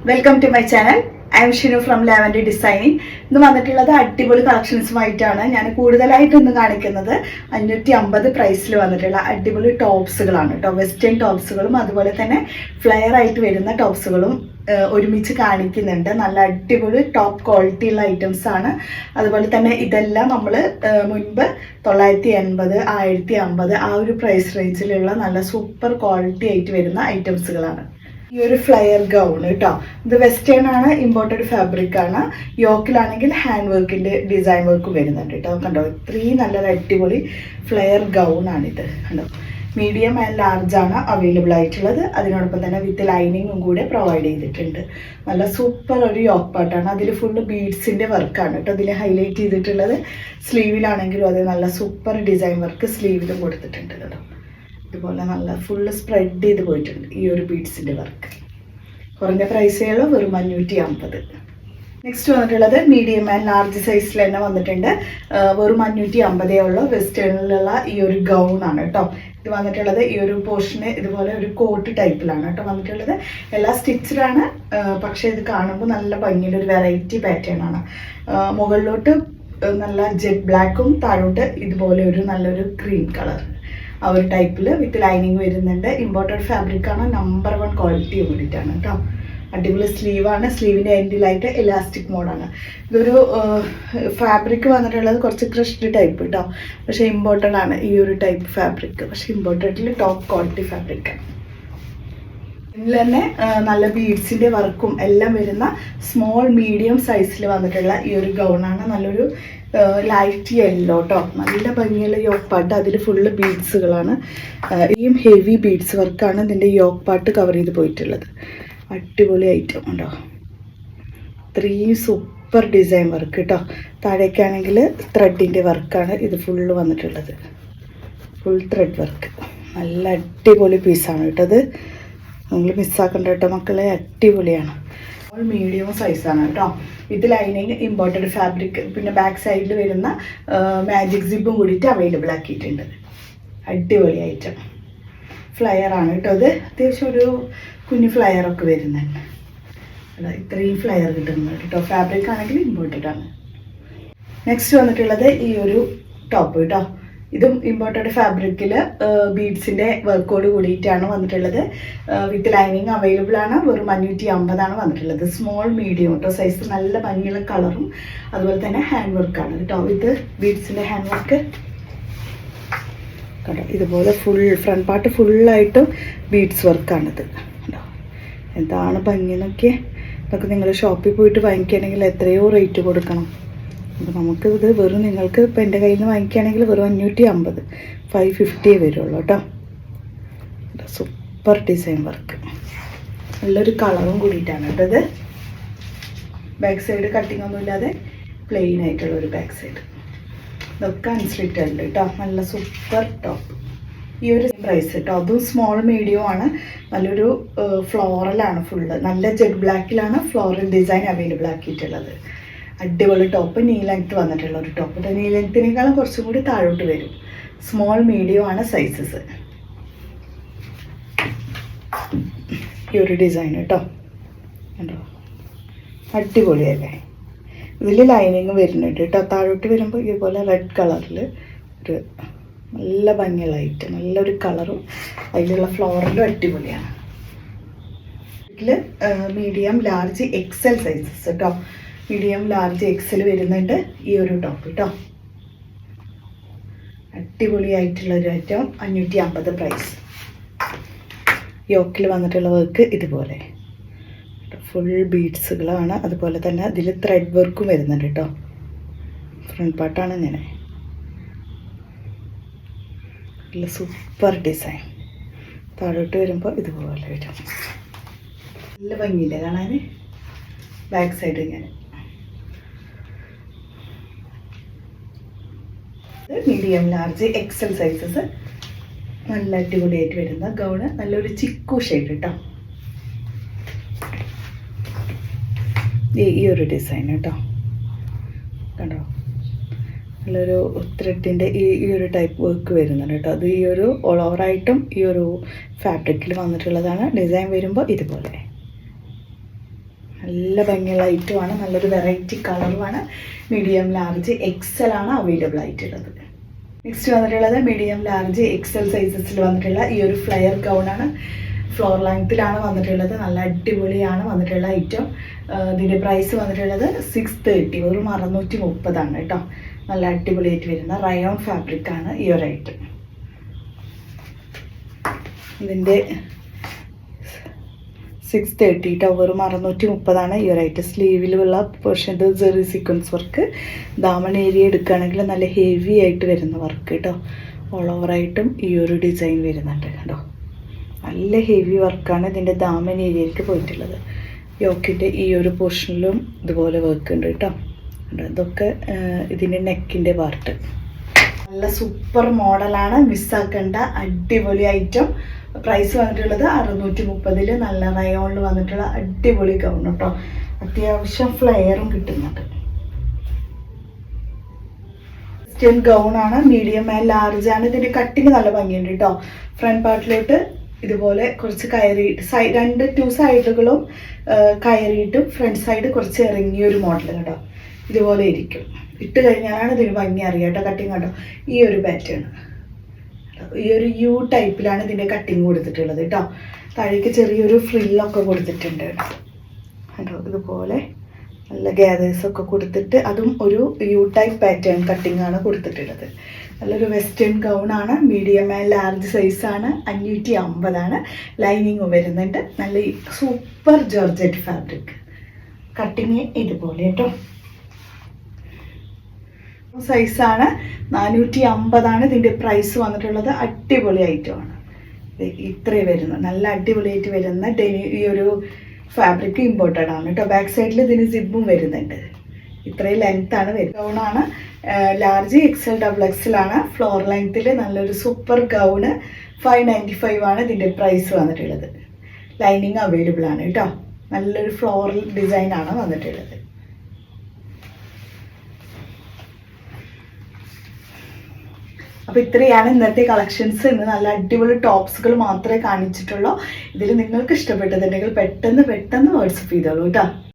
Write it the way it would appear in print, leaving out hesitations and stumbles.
Welcome to my channel. I am Shinu from lavender designing. ഇന്ന് വന്നിട്ടുള്ളത് അടിപൊളി കളക്ഷൻസുമായിട്ടാണ്. ഞാൻ കൂടുതലായിട്ട് ഇന്ന് കാണിക്കുന്നത് 550 പ്രൈസിൽ വന്നിട്ടുള്ള അടിപൊളി ടോപ്സുകളാണ് കേട്ടോ. വെസ്റ്റേൺ ടോപ്സുകളും അതുപോലെ തന്നെ ഫ്ലെയർ ആയിട്ട് വരുന്ന ടോപ്സുകളും ഒരുമിച്ച് കാണിക്കുന്നുണ്ട്. നല്ല അടിപൊളി ടോപ്പ് ക്വാളിറ്റി ഉള്ള ഐറ്റംസ് ആണ്. അതുപോലെ തന്നെ ഇതെല്ലാം നമ്മൾ മുൻപ് 980, 1050 ആ ഒരു പ്രൈസ് റേഞ്ചിലുള്ള നല്ല സൂപ്പർ ക്വാളിറ്റി ആയിട്ട് വരുന്ന ഐറ്റംസുകളാണ്. ഈ ഒരു ഫ്ലയർ ഗൗൺ കേട്ടോ, ഇത് വെസ്റ്റേൺ ആണ്, ഇമ്പോർട്ടഡ് ഫാബ്രിക് ആണ്. യോക്കിലാണെങ്കിൽ ഹാൻഡ് വർക്കിന്റെ ഡിസൈൻ വർക്ക് വരുന്നുണ്ട് കേട്ടോ. കണ്ടോ, ഇത്രയും നല്ലൊരു അടിപൊളി ഫ്ലയർ ഗൗൺ ആണിത്. കണ്ടോ, മീഡിയം ആൻഡ് ലാർജ് ആണ് അവൈലബിൾ ആയിട്ടുള്ളത്. അതിനോടൊപ്പം തന്നെ വിത്ത് ലൈനിങ്ങും കൂടെ പ്രൊവൈഡ് ചെയ്തിട്ടുണ്ട്. നല്ല സൂപ്പർ ഒരു യോക്ക് പാർട്ടാണ്. അതിൽ ഫുള്ള് ബീഡ്സിന്റെ വർക്കാണ് കേട്ടോ ഇതിൽ ഹൈലൈറ്റ് ചെയ്തിട്ടുള്ളത്. സ്ലീവിലാണെങ്കിലും അത് നല്ല സൂപ്പർ ഡിസൈൻ വർക്ക് സ്ലീവിലും കൊടുത്തിട്ടുണ്ട് കേട്ടോ. ഇതുപോലെ നല്ല ഫുള്ള് സ്പ്രെഡ് ചെയ്ത് പോയിട്ടുണ്ട് ഈ ഒരു ബീഡ്സിൻ്റെ വർക്ക്. കുറഞ്ഞ പ്രൈസുകൾ വെറും 550. നെക്സ്റ്റ് വന്നിട്ടുള്ളത് മീഡിയം ആൻഡ് ലാർജ് സൈസിൽ തന്നെ വന്നിട്ടുണ്ട്. വെറും 550 ഉള്ള വെസ്റ്റേണിലുള്ള ഈ ഒരു ഗൗൺ ആണ് കേട്ടോ. ഇത് വന്നിട്ടുള്ളത് ഈ ഒരു പോർഷന് ഇതുപോലെ ഒരു കോട്ട് ടൈപ്പിലാണ് കേട്ടോ വന്നിട്ടുള്ളത്. എല്ലാം സ്റ്റിച്ചിലാണ്, പക്ഷേ ഇത് കാണുമ്പോൾ നല്ല ഭംഗിയുള്ള ഒരു വെറൈറ്റി പാറ്റേൺ ആണ്. മുകളിലോട്ട് നല്ല ജെറ്റ് ബ്ലാക്കും താഴോട്ട് ഇതുപോലെ ഒരു നല്ലൊരു ക്രീം കളർ ആ ഒരു ടൈപ്പിൽ വിത്ത് ലൈനിങ് വരുന്നുണ്ട്. ഇമ്പോർട്ടഡ് ഫാബ്രിക് ആണ്, നമ്പർ 1 ക്വാളിറ്റി കൂടിയിട്ടാണ് കേട്ടോ. അടിപൊളി സ്ലീവാണ്. സ്ലീവിൻ്റെ എൻഡിലായിട്ട് എലാസ്റ്റിക് മോഡാണ്. ഇതൊരു ഫാബ്രിക് വന്നിട്ടുള്ളത് കുറച്ച് ക്രഷ്ഡ് ടൈപ്പ് കേട്ടോ, പക്ഷേ ഇമ്പോർട്ടഡ് ആണ് ഈ ഒരു ടൈപ്പ് ഫാബ്രിക്. പക്ഷേ ഇമ്പോർട്ടഡിൽ ടോപ്പ് ക്വാളിറ്റി ഫാബ്രിക്കാണ്. ഇതിൽ തന്നെ നല്ല ബീഡ്സിൻ്റെ വർക്കും എല്ലാം വരുന്ന സ്മോൾ മീഡിയം സൈസിൽ വന്നിട്ടുള്ള ഈ ഒരു ഗൗണാണ്. നല്ലൊരു ലൈറ്റ് യെല്ലോ കേട്ടോ, നല്ല ഭംഗിയുള്ള യോക്ക് പാട്ട്. അതിൽ ഫുള്ള് ബീഡ്സുകളാണ്. ഈ ഹെവി ബീഡ്സ് വർക്കാണ് ഇതിൻ്റെ യോക്ക് പാട്ട് കവർ ചെയ്ത് പോയിട്ടുള്ളത്. അടിപൊളി ഐറ്റം ഉണ്ടോ, ഇത്രയും സൂപ്പർ ഡിസൈൻ വർക്ക് കേട്ടോ. താഴേക്കാണെങ്കിൽ ത്രെഡിൻ്റെ വർക്കാണ് ഇത് ഫുള്ള് വന്നിട്ടുള്ളത്. ഫുൾ ത്രെഡ് വർക്ക്, നല്ല അടിപൊളി പീസാണ് കേട്ടോ. അത് നിങ്ങൾ മിസ്സാക്കണ്ട കേട്ടോ മക്കളെ, അടിപൊളിയാണ്. മീഡിയം സൈസാണ് കേട്ടോ. വിത്ത് ലൈനിങ്, ഇമ്പോർട്ടഡ് ഫാബ്രിക്, പിന്നെ ബാക്ക് സൈഡിൽ വരുന്ന മാജിക് സിബും കൂടിയിട്ട് അവൈലബിൾ ആക്കിയിട്ടുണ്ട്. അടിപൊളി ഐറ്റം ഫ്ലയർ ആണ് കേട്ടോ. അത് അത്യാവശ്യം ഒരു കുഞ്ഞു ഫ്ലയറൊക്കെ വരുന്നുണ്ട്. ഇത്രയും ഫ്ലയർ കിട്ടുന്നുണ്ട് കേട്ടോ. ഫാബ്രിക് ആണെങ്കിൽ ഇമ്പോർട്ടഡ് ആണ്. നെക്സ്റ്റ് വന്നിട്ടുള്ളത് ഈ ഒരു ടോപ്പ് കേട്ടോ. ഇതും ഇമ്പോർട്ടഡ് ഫാബ്രിക്കിൽ ബീഡ്സിൻ്റെ വർക്കോട് കൂടിയിട്ടാണ് വന്നിട്ടുള്ളത്. വിത്ത് ലൈനിങ് അവൈലബിൾ ആണ്. വെറും 550 വന്നിട്ടുള്ളത്. സ്മോൾ മീഡിയം കേട്ടോ സൈസ്. നല്ല ഭംഗിയുള്ള കളറും അതുപോലെ തന്നെ ഹാൻഡ് വർക്കാണ് കേട്ടോ. വിത്ത് ബീഡ്സിൻ്റെ ഹാൻഡ് വർക്ക് കേട്ടോ. ഇതുപോലെ ഫുൾ ഫ്രണ്ട് പാർട്ട് ഫുള്ളായിട്ടും ബീഡ്സ് വർക്കാണിത് കേട്ടോ. എന്താണ് ഭംഗിയെന്നൊക്കെ. ഇതൊക്കെ നിങ്ങൾ ഷോപ്പിൽ പോയിട്ട് വാങ്ങിക്കുകയാണെങ്കിൽ എത്രയോ റേറ്റ് കൊടുക്കണം. അപ്പോൾ നമുക്ക് ഇത് വെറും നിങ്ങൾക്ക് ഇപ്പം എൻ്റെ കയ്യിൽ നിന്ന് വാങ്ങിക്കുകയാണെങ്കിൽ വെറും 550, 550 വരുള്ളൂ കേട്ടോ. സൂപ്പർ ഡിസൈൻ വർക്ക്, നല്ലൊരു കളറും കൂടിയിട്ടാണ് കേട്ടോ ഇത്. ബാക്ക് സൈഡ് കട്ടിങ് ഒന്നും ഇല്ലാതെ പ്ലെയിൻ ആയിട്ടുള്ള ഒരു ബാക്ക് സൈഡ്. ഇതൊക്കെ അൺസ്ലിറ്റഡ് ഉണ്ട് കേട്ടോ. നല്ല സൂപ്പർ ടോപ്പ്. ഈ ഒരു പ്രൈസ് കേട്ടോ. അതും സ്മോൾ മീഡിയം ആണ്. നല്ലൊരു ഫ്ലോറലാണ് ഫുള്ള്. നല്ല ജെറ്റ് ബ്ലാക്കിലാണ് ഫ്ലോറൽ ഡിസൈൻ അവൈലബിൾ ആക്കിയിട്ടുള്ളത്. അടിപൊളി ടോപ്പ്. നീ ലെങ്ത്ത് വന്നിട്ടുള്ള ഒരു ടോപ്പ്. നീ ലെങ്ത്തിനേക്കാളും കുറച്ചും കൂടി താഴോട്ട് വരും. സ്മോൾ മീഡിയം ആണ് സൈസസ്. ഈ ഒരു ഡിസൈൻ കേട്ടോ കണ്ടോ, അടിപൊളിയല്ലേ. ഇതിൽ ലൈനിങ് വരുന്നുണ്ട് കേട്ടോ. താഴോട്ട് വരുമ്പോൾ ഇതുപോലെ റെഡ് കളറിൽ ഒരു നല്ല ഭംഗിയുള്ള ഐറ്റം, നല്ലൊരു കളറും അതിലുള്ള ഫ്ലോറലും അടിപൊളിയാണ്. ഇതിൽ മീഡിയം ലാർജ് എക്സൽ സൈസസ് കേട്ടോ. മീഡിയം ലാർജ് എക്സൽ വരുന്നുണ്ട് ഈ ഒരു ടോപ്പ് കേട്ടോ. അടിപൊളിയായിട്ടുള്ളൊരു ഐറ്റം. 550 പ്രൈസ്. യോക്കിൽ വന്നിട്ടുള്ള വർക്ക് ഇതുപോലെ ഫുൾ ബീഡ്സുകളാണ്. അതുപോലെ തന്നെ ഇതിൽ ത്രെഡ് വർക്കും വരുന്നുണ്ട് കേട്ടോ. ഫ്രണ്ട് പാർട്ടാണ് ഇങ്ങനെ. നല്ല സൂപ്പർ ഡിസൈൻ. താഴോട്ട് വരുമ്പോൾ ഇതുപോലെ വരും. നല്ല ഭംഗിയില്ലേ കാണാൻ. ബാക്ക് സൈഡ് ഇങ്ങനെ. Medium large XL sizes. നല്ല അടിപൊളിയായിട്ട് വരുന്ന ഗൗണ്. നല്ലൊരു ചിക്കു ഷെയ്ഡ് കേട്ടോ. ഈ ഒരു ഡിസൈൻ കേട്ടോ കണ്ടോ. നല്ലൊരു ത്രെഡിൻ്റെ ഈ ഒരു ടൈപ്പ് വർക്ക് വരുന്നുണ്ട് കേട്ടോ. അത് ഈ ഒരു ഓൾ ഓവറായിട്ടും ഈ ഒരു ഫാബ്രിക്കിൽ വന്നിട്ടുള്ളതാണ്. ഡിസൈൻ വരുമ്പോൾ ഇതുപോലെ നല്ല ഭംഗിയുള്ള ഐറ്റമാണ്, നല്ലൊരു വെറൈറ്റി കളറുമാണ്. മീഡിയം ലാർജ് എക്സൽ ആണ് അവൈലബിൾ ആയിട്ടുള്ളത്. നെക്സ്റ്റ് വന്നിട്ടുള്ളത് മീഡിയം ലാർജ് എക്സൽ സൈസസിൽ വന്നിട്ടുള്ള ഈ ഒരു ഫ്ലെയർ ഗൗണാണ്. ഫ്ലോർ ലെങ്ത്തിലാണ് വന്നിട്ടുള്ളത്. നല്ല അടിപൊളിയാണ് വന്നിട്ടുള്ള ഐറ്റം. ഇതിൻ്റെ പ്രൈസ് വന്നിട്ടുള്ളത് 630, വെറും 630 കേട്ടോ. നല്ല അടിപൊളിയായിട്ട് വരുന്ന റയോൺ ഫാബ്രിക്കാണ് ഈ ഒരു ഐറ്റം. ഇതിൻ്റെ 630 കേട്ടോ, വെറും 630 ഈ ഒരു ഐറ്റം. സ്ലീവിലുള്ള പോർഷൻ ഇത് ജെറി സീക്വൻസ് വർക്ക്. ദാമൺ ഏരിയ എടുക്കുകയാണെങ്കിൽ നല്ല ഹെവി ആയിട്ട് വരുന്ന വർക്ക് കേട്ടോ. ഓൾ ഓവറായിട്ടും ഈ ഒരു ഡിസൈൻ വരുന്നുണ്ട് കേട്ടോ. നല്ല ഹെവി വർക്കാണ് ഇതിൻ്റെ ദാമൻ ഏരിയയിലേക്ക് പോയിട്ടുള്ളത്. യോക്കിൻ്റെ ഈ ഒരു പോർഷനിലും ഇതുപോലെ വർക്ക് ഉണ്ട് കേട്ടോ. ഇതൊക്കെ ഇതിൻ്റെ നെക്കിൻ്റെ പാർട്ട്. നല്ല സൂപ്പർ മോഡലാണ്, മിസ്സാക്കേണ്ട അടിപൊളി ഐറ്റം. പ്രൈസ് വന്നിട്ടുള്ളത് 630. നല്ല റയോണിൽ വന്നിട്ടുള്ള അടിപൊളി ഗൗൺ കേട്ടോ. അത്യാവശ്യം ഫ്ലെയറും കിട്ടുന്നുണ്ട്. വെസ്റ്റേൺ ഗൗണാണ്, മീഡിയം ആൻഡ് ലാർജ് ആണ്. ഇതിൻ്റെ കട്ടിങ് നല്ല ഭംഗിയുണ്ട് കേട്ടോ. ഫ്രണ്ട് പാർട്ടിലോട്ട് ഇതുപോലെ കുറച്ച് കയറിയിട്ട് ടു സൈഡുകളും കയറിയിട്ടും ഫ്രണ്ട് സൈഡ് കുറച്ച് ഇറങ്ങിയൊരു മോഡൽ കേട്ടോ. ഇതുപോലെ ഇരിക്കും. ഇട്ട് കഴിഞ്ഞാലാണ് ഇതിന് ഭംഗി അറിയാം കേട്ടോ. കട്ടിങ് കേട്ടോ, ഈ ഒരു പാറ്റേൺ, ഈ ഒരു യു ടൈപ്പിലാണ് ഇതിൻ്റെ കട്ടിങ് കൊടുത്തിട്ടുള്ളത് കേട്ടോ. താഴേക്ക് ചെറിയൊരു ഫ്രില്ലൊക്കെ കൊടുത്തിട്ടുണ്ട് കേട്ടോ. ഇതുപോലെ നല്ല ഗ്യാദേഴ്സൊക്കെ കൊടുത്തിട്ട് അതും ഒരു യു ടൈപ്പ് പാറ്റേൺ കട്ടിങ് ആണ് കൊടുത്തിട്ടുള്ളത്. നല്ലൊരു വെസ്റ്റേൺ ഗൗണാണ്, മീഡിയം ആൻഡ് ലാർജ് സൈസാണ്. 550 ലൈനിങ് വരുന്നുണ്ട്. നല്ല സൂപ്പർ ജോർജറ്റ് ഫാബ്രിക്. കട്ടിങ് ഇതുപോലെ കേട്ടോ. സൈസാണ് 450 ഇതിൻ്റെ പ്രൈസ് വന്നിട്ടുള്ളത്. അടിപൊളി ഐറ്റമാണ്. ഇത്രയും വരുന്നത് നല്ല അടിപൊളിയായിട്ട് വരുന്ന ഈ ഒരു ഫാബ്രിക് ഇമ്പോർട്ടഡ് ആണ് കേട്ടോ. ബാക്ക് സൈഡിൽ ഇതിന് സിബും വരുന്നുണ്ട്. ഇത്രയും ലെങ്ത്താണ് വരുന്നത്. ഗൗണാണ്, ലാർജ് എക്സൽ ഡബിൾ എക്സൽ ആണ്. ഫ്ലോർ ലെങ്ത്തിൽ നല്ലൊരു സൂപ്പർ ഗൗണ്. 595 ഇതിൻ്റെ പ്രൈസ് വന്നിട്ടുള്ളത്. ലൈനിങ് അവൈലബിൾ ആണ് കേട്ടോ. നല്ലൊരു ഫ്ലോറൽ ഡിസൈനാണ് വന്നിട്ടുള്ളത്. അപ്പോൾ ഇത്രയാണ് ഇന്നത്തെ കളക്ഷൻസ്. ഇന്ന് നല്ല അടിപൊളി ടോപ്സുകൾ മാത്രമേ കാണിച്ചിട്ടുള്ളൂ. ഇതിൽ നിങ്ങൾക്ക് ഇഷ്ടപ്പെട്ടതുണ്ടെങ്കിൽ പെട്ടെന്ന് വാട്സപ്പ് ചെയ്തോളൂ കേട്ടോ.